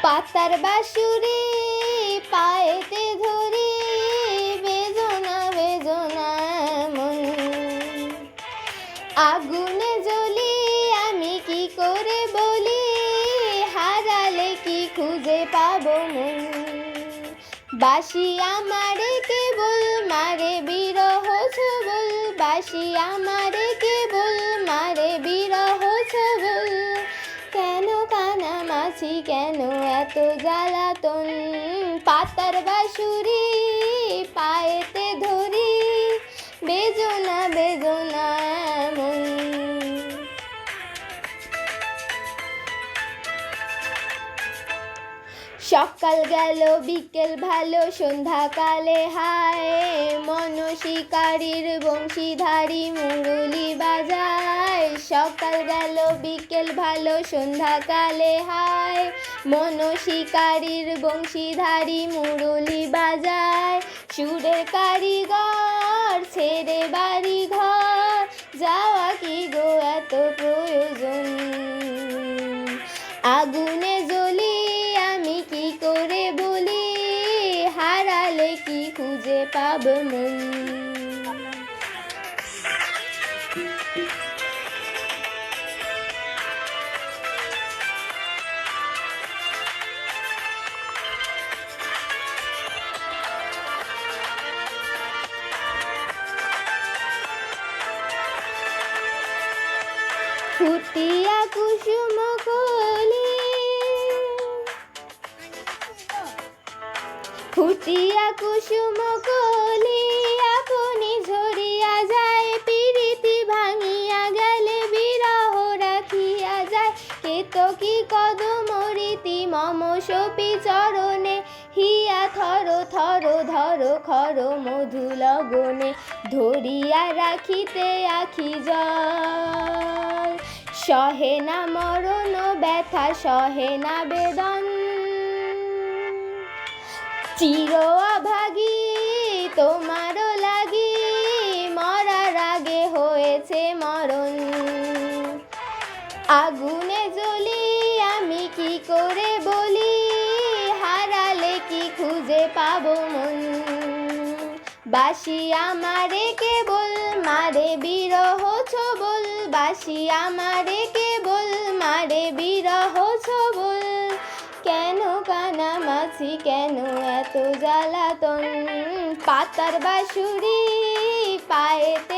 পাতার বাঁশুরি পায়েতে ধরি, বেদনা বেদনা মন। আগুনে জ্বলি আমি কি করে বলি, হারালে কি খুঁজে পাবো মন। বাঁশি আমারে কেবল মারে বিরহ ছবল, বাঁশি আমারে কেবল মারে বিরহ ছবল। কেন কানামাছি কেন এত জ্বালাতন, পাতার বাঁশুরি পায়েতে ধরি, বেদনা বেদনা মন। সকাল গেল বিকেল ভালো সন্ধ্যাকালে হায়, মন শিকারীর বংশীধারী মুরলি বাজায়। সকাল গেল বিকেল ভালো সন্ধ্যাকালে হায়, মন শিকারীর বংশীধারী মুরলি বাজায়। সুরের কারিগর ছেড়ে বাড়ি ঘর, যাওয়া কি গো এত প্রয়োজন। আগুনে জ্বলি আমি কি করে বলি, হারালে কি খুঁজে পাব মন। ফুটিয়া কুসুম কলি, ফুটিয়া কুসুম কলি, আপনি ঝরিয়া যায়। পিরিতি ভাঙিয়া গেলে বিরহ রাখিয়া যায়। কেতকী কদম রীতি মম সপি চরণে, হিয়া থর থর ধর খর মধু লগনে। ধরিয়া রাখিতে আখি জল, সহে না মরণ ব্যথা সহে না বেদন। চির অভাগী তোমার লাগি, মরার আগে হয়েছে মরণ। আগুনে জ্বলি আমি কি করে বলি, হারালে কি খুঁজে পাবো মন। বাঁশি আমারে কেবল মারে বিরহ ছবল, বাঁশি আমারে কেবল মারে বিরহ ছবল। কেন কানামাছি কেন এত জ্বালাতন, পাতার বাঁশুরি পায়েতে